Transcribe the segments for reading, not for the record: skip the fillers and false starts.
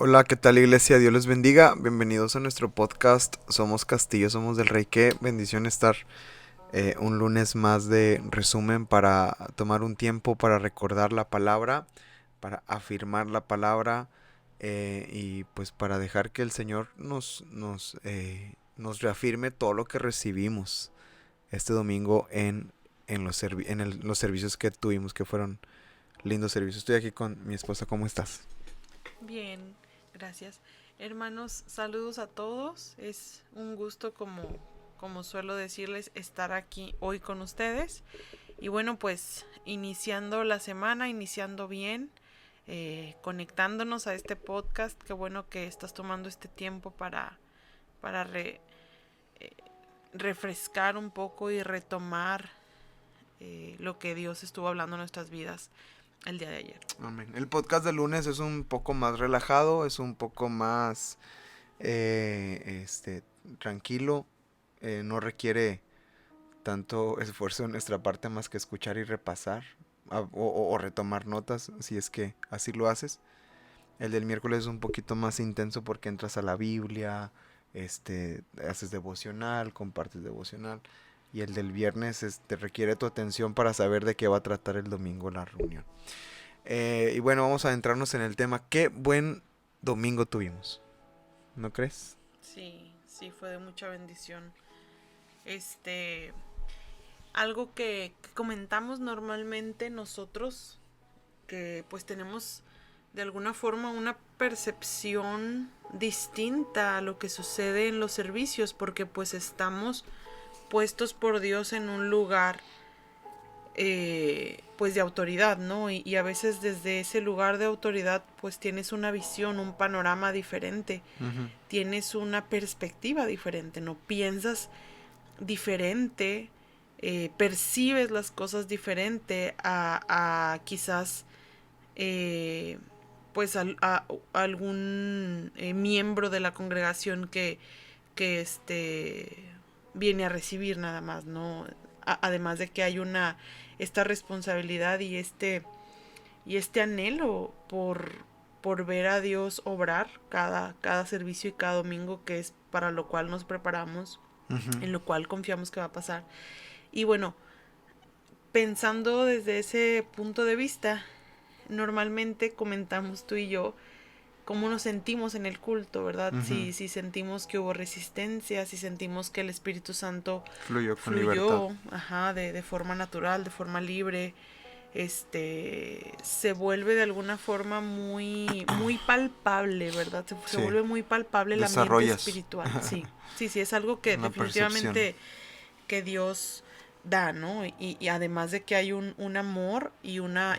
Hola, ¿qué tal iglesia? Dios les bendiga. Bienvenidos a nuestro podcast. Somos Castillo, somos del Rey. Qué bendición estar un lunes más de resumen para tomar un tiempo para recordar la palabra, para afirmar la palabra y pues para dejar que el Señor nos reafirme todo lo que recibimos este domingo en los servicios que tuvimos, que fueron lindos servicios. Estoy aquí con mi esposa. ¿Cómo estás? Bien, gracias. Hermanos, saludos a todos. Es un gusto, como suelo decirles, estar aquí hoy con ustedes. Y bueno, pues iniciando la semana, iniciando bien, conectándonos a este podcast. Qué bueno que estás tomando este tiempo para refrescar un poco y retomar lo que Dios estuvo hablando en nuestras vidas el día de ayer. Amén. El podcast de lunes es un poco más relajado, es un poco más tranquilo, no requiere tanto esfuerzo en nuestra parte más que escuchar y repasar o retomar notas si es que así lo haces. El del miércoles es un poquito más intenso porque entras a la Biblia, haces devocional, compartes devocional. Y el del viernes requiere tu atención para saber de qué va a tratar el domingo la reunión. Y bueno, vamos a adentrarnos en el tema. Qué buen domingo tuvimos, ¿no crees? Sí, sí, fue de mucha bendición. Este, Algo que comentamos normalmente nosotros, que pues tenemos de alguna forma una percepción distinta a lo que sucede en los servicios, porque pues estamos puestos por Dios en un lugar pues de autoridad, ¿no? Y a veces desde ese lugar de autoridad pues tienes una visión, un panorama diferente, Ujú. tienes una perspectiva diferente, no piensas diferente, percibes las cosas diferente a quizás pues a algún miembro de la congregación que viene a recibir nada más, ¿no? Además de que hay esta responsabilidad y este anhelo por ver a Dios obrar cada servicio y cada domingo, que es para lo cual nos preparamos, Ujú. en lo cual confiamos que va a pasar. Y bueno, pensando desde ese punto de vista, normalmente comentamos tú y yo cómo nos sentimos en el culto, ¿verdad? Ujú. Si sentimos que hubo resistencia, si sentimos que el Espíritu Santo Fluyó con libertad. fluyó, ajá, de forma natural, de forma libre, se vuelve de alguna forma muy palpable, ¿verdad? Se Sí, vuelve muy palpable el ambiente desarrollas espiritual, sí. Sí, sí, es algo que una percepción. definitivamente que Dios da, ¿no? Y además de que hay un amor y una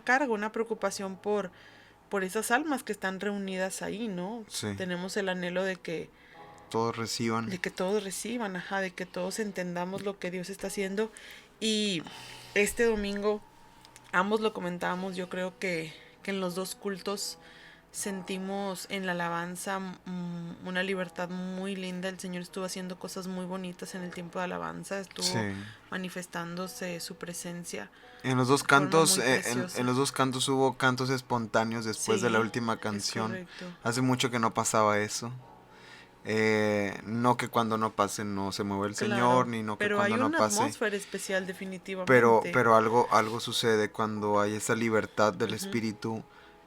carga, una preocupación por esas almas que están reunidas ahí, ¿no? Sí, Tenemos el anhelo de que, todos reciban. de que todos reciban, ajá, de que todos entendamos lo que Dios está haciendo. Y este domingo, ambos lo comentábamos, yo creo que en los dos cultos sentimos en la alabanza una libertad muy linda. El Señor estuvo haciendo cosas muy bonitas en el tiempo de alabanza, Sí. estuvo manifestándose su presencia En los dos de forma cantos, muy en preciosa. los dos cantos hubo cantos espontáneos después de la Sí, última es canción. correcto. Hace mucho que no pasaba eso. No que cuando no pase no se mueve el Señor, Claro, ni no que pero cuando hay no una pase. atmósfera especial Pero, definitivamente. pero algo sucede cuando hay esa libertad del Ujú. espíritu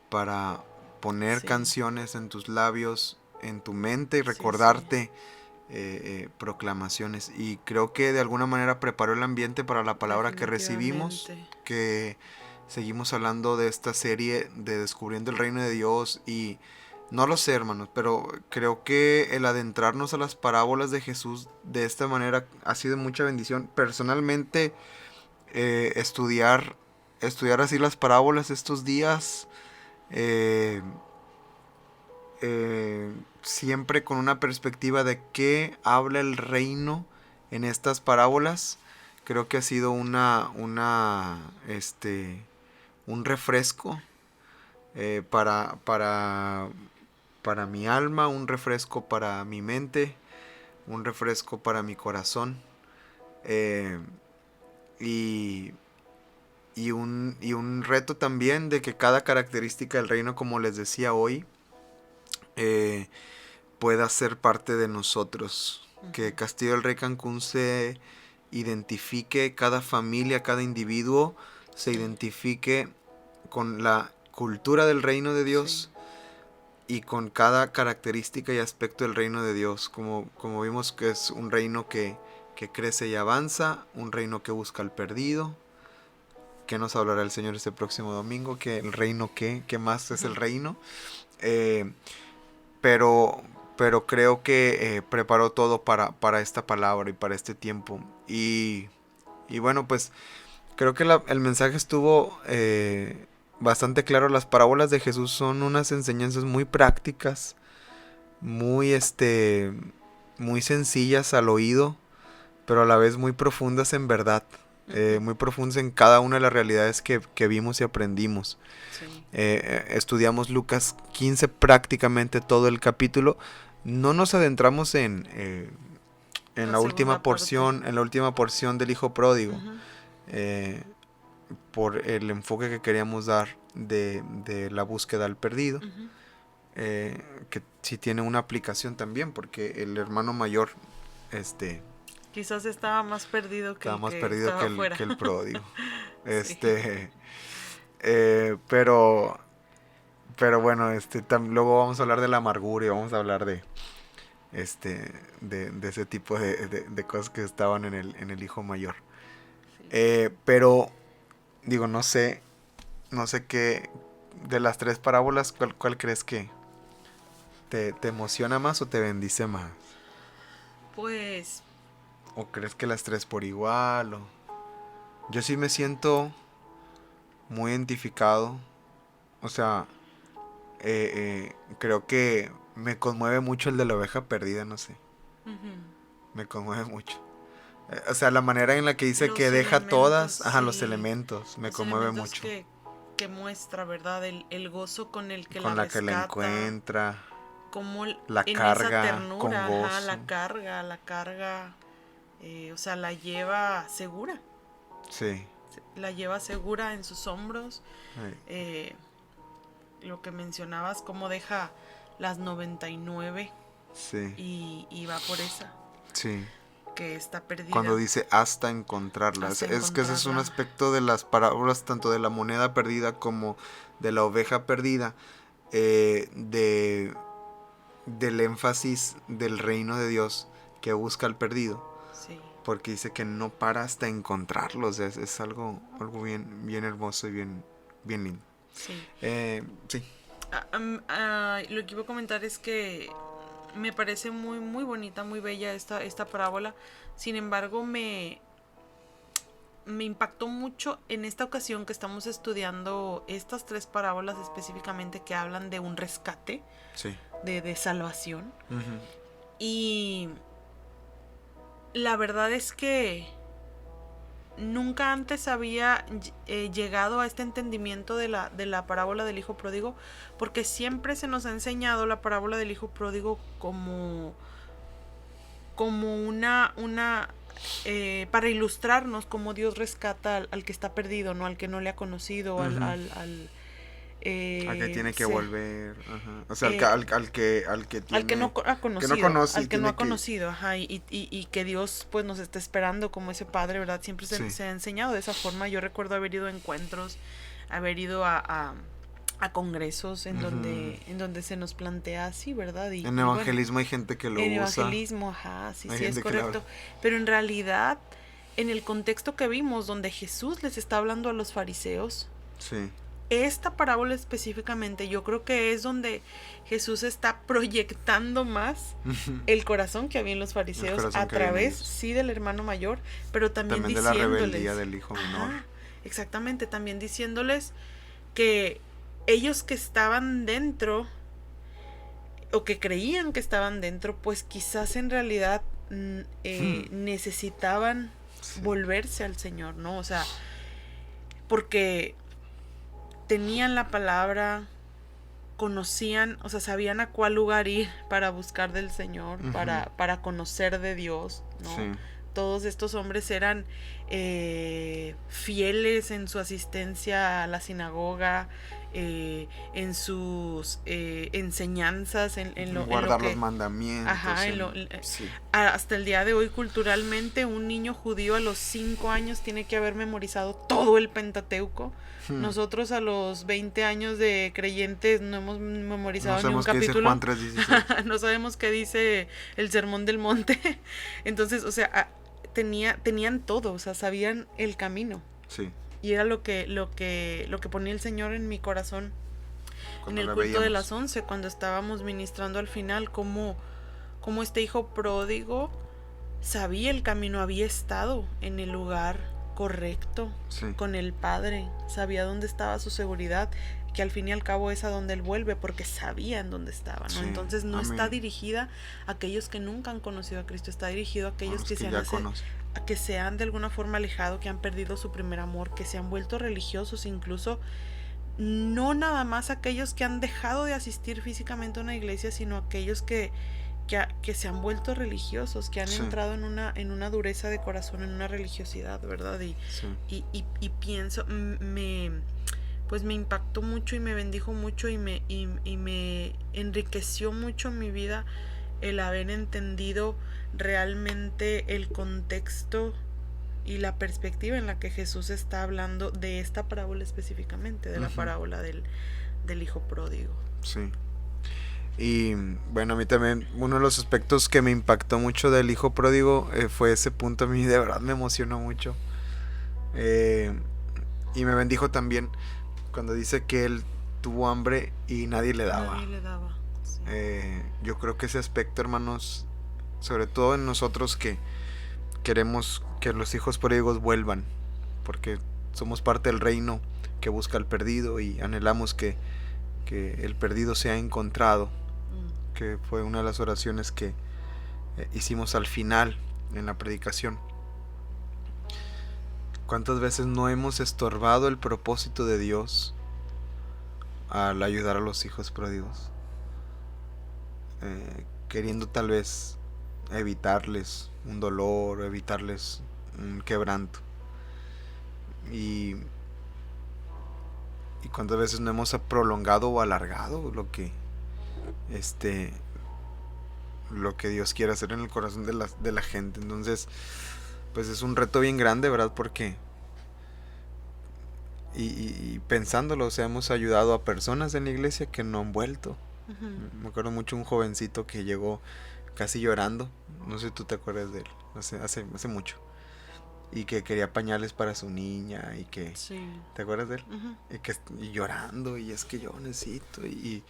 para poner Sí, canciones en tus labios, en tu mente y sí, sí, recordarte proclamaciones. Y creo que de alguna manera preparó el ambiente para la palabra que recibimos, definitivamente. que seguimos hablando de esta serie de Descubriendo el Reino de Dios y no lo sé, hermanos, pero creo que el adentrarnos a las parábolas de Jesús de esta manera ha sido mucha bendición. Personalmente, estudiar así las parábolas estos días, eh, siempre con una perspectiva de qué habla el reino en estas parábolas, creo que ha sido un refresco para mi alma, un refresco para mi mente, un refresco para mi corazón. Eh, y y un reto también de que cada característica del reino, como les decía hoy, pueda ser parte de nosotros. Que Castillo del Rey Cancún se identifique, cada familia, cada individuo se identifique con la cultura del reino de Dios, y con cada característica y aspecto del reino de Dios, como vimos que es un reino que crece y avanza, un reino que busca al perdido, que nos hablará el Señor este próximo domingo, que el reino qué más es el reino, pero creo que preparó todo para esta palabra y para este tiempo, y bueno, pues creo que el mensaje estuvo bastante claro. Las parábolas de Jesús son unas enseñanzas muy prácticas, muy muy sencillas al oído, pero a la vez muy profundas en verdad, muy profundas en cada una de las realidades que vimos y aprendimos. Sí. Estudiamos Lucas 15 prácticamente todo el capítulo. No nos adentramos en la última porción, en la última porción del hijo pródigo. Por el enfoque que queríamos dar de la búsqueda al perdido, que sí tiene una aplicación también, porque el hermano mayor quizás estaba más perdido que el pródigo. Sí. Pero bueno, luego vamos a hablar de la amargura y vamos a hablar de ese tipo de cosas que estaban en el hijo mayor. Sí. Pero digo, no sé qué de las tres parábolas, ¿cuál crees que te emociona más o te bendice más? Pues... ¿O crees que las tres por igual? Yo sí me siento muy identificado. O sea, creo que me conmueve mucho el de la oveja perdida, no sé. Me conmueve mucho. O sea, la manera en la que dice que deja todas, los elementos, me conmueve mucho. Que muestra, ¿verdad? El gozo con el que con la rescata, que la encuentra, como la en carga, esa ternura, con gozo. la carga, o sea, la lleva segura. Sí. La lleva segura en sus hombros. Lo que mencionabas, cómo deja las 99. Sí. Y va por esa. Sí. Que está perdida. Cuando dice hasta encontrarla. Es que ese es un aspecto de las parábolas, tanto de la moneda perdida como de la oveja perdida, del énfasis del reino de Dios que busca al perdido. Sí. Porque dice que no para hasta encontrarlos. Es algo bien hermoso y bien lindo. Sí. Sí. Lo que iba a comentar es que me parece muy, muy bonita, muy bella esta parábola. Sin embargo, me impactó mucho en esta ocasión que estamos estudiando estas tres parábolas específicamente que hablan de un rescate, sí, de salvación. Uh-huh. Y la verdad es que nunca antes había llegado a este entendimiento de la parábola del hijo pródigo, porque siempre se nos ha enseñado la parábola del hijo pródigo como una para ilustrarnos cómo Dios rescata al que está perdido, no al que no le ha conocido, uh-huh. al que tiene que volver, ajá. O sea, al que no ha conocido, al que no ha conocido, ajá, y que Dios pues nos está esperando como ese padre, ¿verdad? Siempre se ha enseñado de esa forma. Yo recuerdo haber ido a encuentros, haber ido a congresos en uh-huh. donde se nos plantea así, ¿verdad? En evangelismo hay gente que lo usa. En evangelismo, ajá, sí, es correcto. Pero en realidad, en el contexto que vimos, donde Jesús les está hablando a los fariseos, sí, esta parábola específicamente, yo creo que es donde Jesús está proyectando más el corazón que había en los fariseos a través, sí, del hermano mayor, pero también diciéndoles, de la rebeldía del hijo menor. Exactamente, también diciéndoles que ellos que estaban dentro, o que creían que estaban dentro, pues quizás en realidad necesitaban volverse al Señor, ¿no? O sea, porque tenían la palabra, conocían, o sea, sabían a cuál lugar ir para buscar del Señor, uh-huh. para conocer de Dios, ¿no? Sí. todos estos hombres eran fieles en su asistencia a la sinagoga, en sus enseñanzas, en lo Guardar los que... mandamientos. Ajá, Sí. hasta el día de hoy culturalmente un niño judío a los 5 años tiene que haber memorizado todo el Pentateuco. Nosotros a los 20 años de creyentes no hemos memorizado ni un capítulo. Juan 3:16. No sabemos qué dice el Sermón del Monte. Entonces, o sea, tenían todo, o sea, sabían el camino. Sí. Y era lo que ponía el Señor en mi corazón Cuando en el culto de las 11, cuando estábamos ministrando al final, como este hijo pródigo sabía el camino, había estado en el lugar correcto, sí, con el Padre, sabía dónde estaba su seguridad, que al fin y al cabo es a donde él vuelve, porque sabía en dónde estaba, ¿no? Sí, Entonces no amén. está dirigida a aquellos que nunca han conocido a Cristo, está dirigido a aquellos que se han de alguna forma alejado, que han perdido su primer amor, que se han vuelto religiosos, incluso no nada más aquellos que han dejado de asistir físicamente a una iglesia, sino aquellos que se han vuelto religiosos, que han Sí. entrado en una dureza de corazón, en una religiosidad, ¿verdad? Sí. Y pienso, pues me impactó mucho y me bendijo mucho y me enriqueció mucho mi vida el haber entendido realmente el contexto y la perspectiva en la que Jesús está hablando de esta parábola específicamente, de la parábola del hijo pródigo. Sí. Y bueno, a mí también uno de los aspectos que me impactó mucho del hijo pródigo fue ese punto. A mí de verdad me emocionó mucho. Y me bendijo también cuando dice que él tuvo hambre y nadie le daba. Nadie le daba, sí. Yo creo que ese aspecto, hermanos, sobre todo en nosotros que queremos que los hijos pródigos vuelvan, porque somos parte del reino que busca al perdido y anhelamos que el perdido sea encontrado, que fue una de las oraciones que hicimos al final en la predicación. ¿Cuántas veces no hemos estorbado el propósito de Dios al ayudar a los hijos pródigos? Queriendo tal vez evitarles un dolor, evitarles un quebranto. Y cuántas veces no hemos prolongado o alargado lo que Dios quiere hacer en el corazón de la gente. Entonces, pues es un reto bien grande, ¿verdad? Porque y pensándolo, o sea, hemos ayudado a personas en la iglesia que no han vuelto. Me acuerdo mucho un jovencito que llegó casi llorando, no sé si tú te acuerdas de él, hace mucho, y que quería pañales para su niña y que sí. ¿Te acuerdas de él? Y llorando, y es que yo necesito y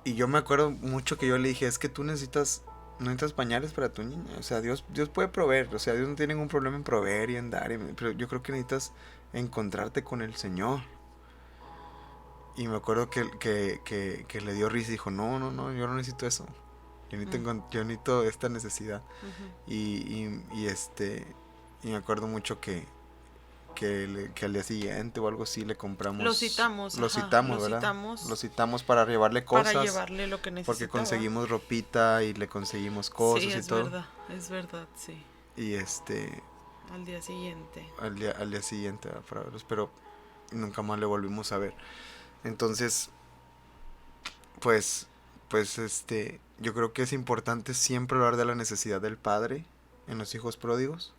yo me acuerdo mucho que yo le dije, es que tú necesitas pañales para tu niña, o sea, Dios puede proveer, o sea, Dios no tiene ningún problema en proveer y en dar, pero yo creo que necesitas encontrarte con el Señor. Y me acuerdo que le dio risa y dijo, no, yo no necesito eso, yo necesito esta necesidad. Y me acuerdo mucho que al día siguiente o algo así le compramos. Lo citamos, ¿verdad? Lo citamos para llevarle cosas. Para llevarle lo que necesitaba. Porque conseguimos ropita y le conseguimos cosas y todo. Es verdad, sí. Y al día siguiente. Al día siguiente, para verlos, pero nunca más le volvimos a ver. Entonces, pues yo creo que es importante siempre hablar de la necesidad del padre en los hijos pródigos.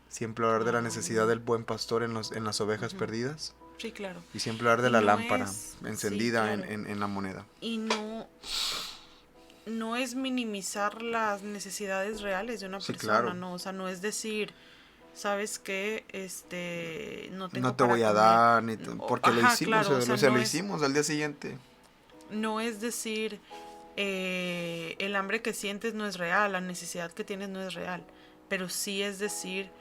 Siempre hablar de la necesidad del buen pastor en las ovejas perdidas. Sí, claro. Y siempre hablar de la lámpara encendida, sí, claro, en la moneda. Y no es minimizar las necesidades reales de una persona, claro. No, o sea, no es decir, ¿sabes qué? No tengo no te voy a dar, porque lo hicimos, claro, lo hicimos al día siguiente. No es decir, el hambre que sientes no es real, la necesidad que tienes no es real, pero sí es decir,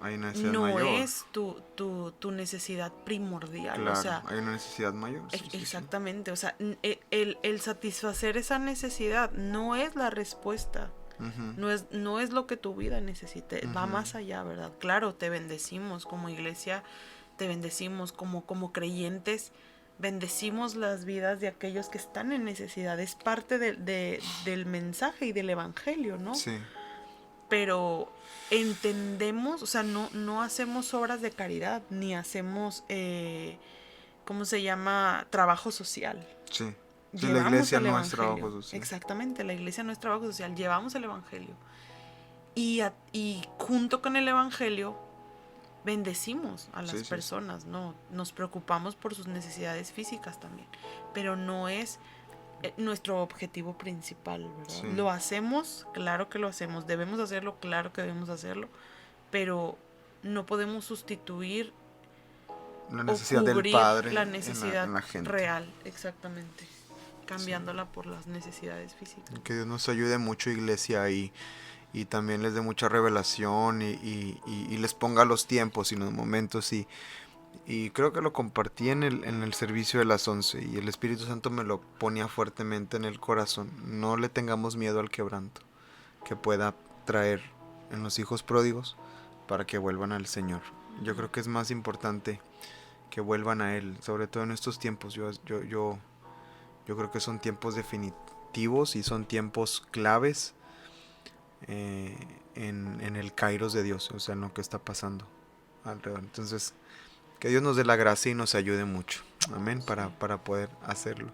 hay una necesidad no mayor. Es tu necesidad primordial, claro, o sea, hay una necesidad mayor. Sí, exactamente, sí. O sea, el satisfacer esa necesidad no es la respuesta. No es lo que tu vida necesite, va más allá, ¿verdad? Claro, te bendecimos como iglesia, te bendecimos como creyentes, bendecimos las vidas de aquellos que están en necesidad, es parte del mensaje y del evangelio, ¿no? Sí. pero entendemos, o sea, no hacemos obras de caridad, ni hacemos, ¿cómo se llama? Trabajo social. Sí. Sí, la Llevamos iglesia el no es trabajo evangelio. social. Exactamente, la iglesia no es trabajo social, llevamos el evangelio. Y junto con el evangelio bendecimos a las personas, ¿no? Nos preocupamos por sus necesidades físicas también, pero no es nuestro objetivo principal, ¿verdad? Sí. Lo hacemos, claro que lo hacemos, debemos hacerlo, claro que debemos hacerlo, pero no podemos sustituir la necesidad o cubrir del Padre la necesidad en la gente real, exactamente, cambiándola por las necesidades físicas. Que Dios nos ayude mucho, iglesia, y también les dé mucha revelación y les ponga los tiempos y los momentos, y creo que lo compartí en el servicio de las 11 y el Espíritu Santo me lo ponía fuertemente en el corazón. No le tengamos miedo al quebranto que pueda traer en los hijos pródigos para que vuelvan al Señor. Yo creo que es más importante que vuelvan a Él, sobre todo en estos tiempos. Yo creo que son tiempos definitivos y son tiempos claves en el kairos de Dios, o sea, en lo que está pasando alrededor. Entonces, que Dios nos dé la gracia y nos ayude mucho. Amén, para poder hacerlo.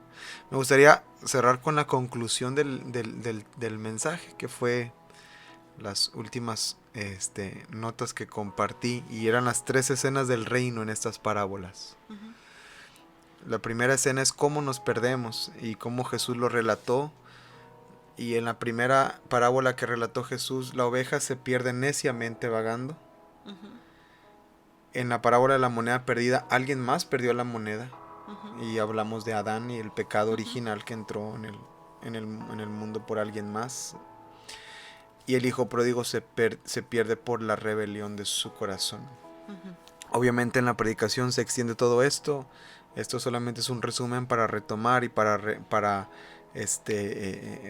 Me gustaría cerrar con la conclusión del mensaje, que fue las últimas notas que compartí, y eran las 3 escenas del reino en estas parábolas. La primera escena es cómo nos perdemos y cómo Jesús lo relató. Y en la primera parábola que relató Jesús, la oveja se pierde neciamente vagando. En la parábola de la moneda perdida, alguien más perdió la moneda. Y hablamos de Adán y el pecado original que entró en el mundo por alguien más. Y el hijo pródigo se pierde por la rebelión de su corazón. Obviamente en la predicación se extiende todo esto. Esto solamente es un resumen para retomar y para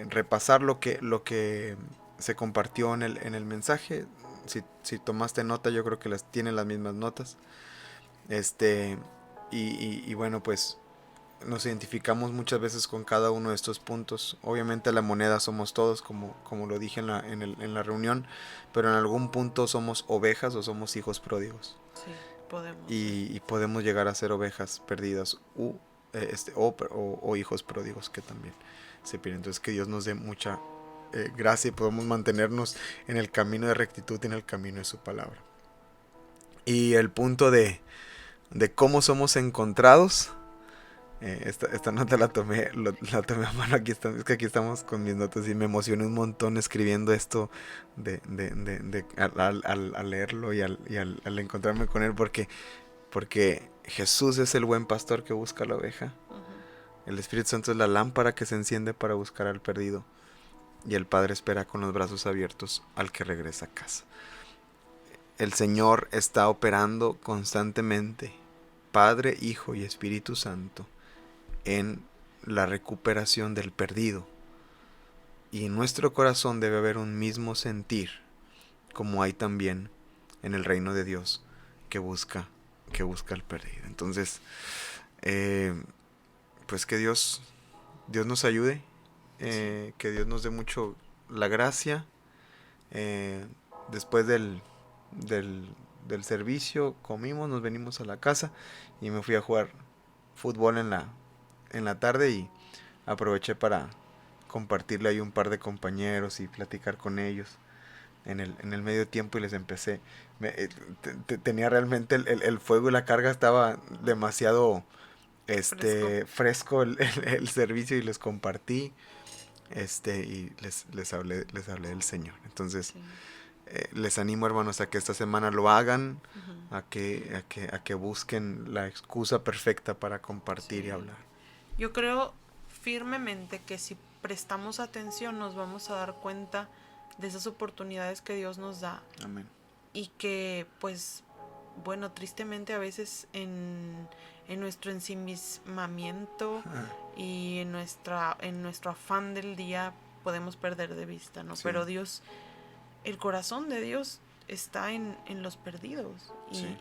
repasar lo que se compartió en el mensaje. Si tomaste nota, yo creo que tienen las mismas notas. Y bueno, pues nos identificamos muchas veces con cada uno de estos puntos. Obviamente la moneda somos todos, como lo dije en la reunión, pero en algún punto somos ovejas o somos hijos pródigos. Sí, podemos. Y podemos llegar a ser ovejas perdidas o hijos pródigos que también se pierden. Entonces que Dios nos dé mucha gracia y podamos mantenernos en el camino de rectitud y en el camino de su palabra. Y el punto de cómo somos encontrados, esta nota la tomé a mano. Es que aquí estamos con mis notas y me emocioné un montón escribiendo esto al leerlo y al encontrarme con él, porque Jesús es el buen pastor que busca a la oveja. El Espíritu Santo es la lámpara que se enciende para buscar al perdido, y el Padre espera con los brazos abiertos al que regresa a casa. El Señor está operando constantemente, Padre, Hijo y Espíritu Santo, en la recuperación del perdido. Y en nuestro corazón debe haber un mismo sentir, como hay también en el reino de Dios, que busca al perdido. Entonces, pues que Dios nos ayude, que Dios nos dé mucho la gracia. Después del servicio comimos, nos venimos a la casa y me fui a jugar fútbol en la tarde, y aproveché para compartirle ahí un par de compañeros y platicar con ellos en el medio tiempo, y les empecé. Tenía realmente el fuego y la carga, estaba demasiado fresco el servicio, y les compartí y les hablé del Señor. Entonces, sí. Les animo, hermanos, a que esta semana lo hagan, a que busquen la excusa perfecta para compartir, sí, y hablar. Yo creo firmemente que si prestamos atención nos vamos a dar cuenta de esas oportunidades que Dios nos da. Amén. Y que, pues, bueno, tristemente a veces en nuestro ensimismamiento y en nuestro afán del día podemos perder de vista, ¿no? Sí. Pero Dios, el corazón de Dios está en los perdidos,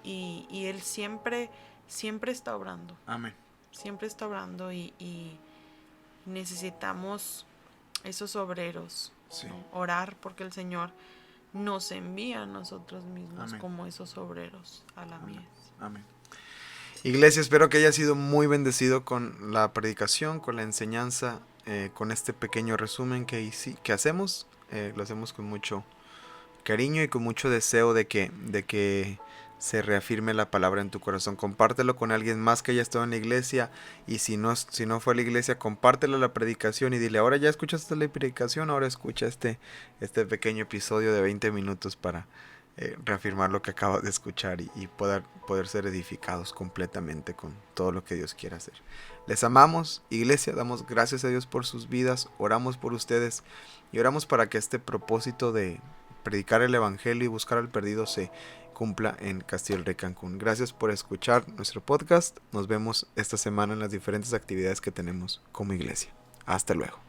y, y Él siempre está obrando. Amén. Siempre está obrando, y necesitamos esos obreros, sí, ¿no? Orar porque el Señor nos envía a nosotros mismos Amén. como esos obreros a la mies. Amén. Iglesia, espero que haya sido muy bendecido con la predicación, con la enseñanza, con este pequeño resumen que hacemos. Lo hacemos con mucho cariño y con mucho deseo de que se reafirme la palabra en tu corazón. Compártelo con alguien más que haya estado en la iglesia, y si no fue a la iglesia, compártelo la predicación y dile, ahora ya escuchaste la predicación, ahora escucha este pequeño episodio de 20 minutos para reafirmar lo que acabas de escuchar y poder ser edificados completamente con todo lo que Dios quiere hacer. Les amamos, iglesia, damos gracias a Dios por sus vidas, oramos por ustedes y oramos para que este propósito de predicar el evangelio y buscar al perdido se cumpla en Castillo del Rey, Cancún. Gracias por escuchar nuestro podcast. Nos vemos esta semana en las diferentes actividades que tenemos como iglesia. Hasta luego.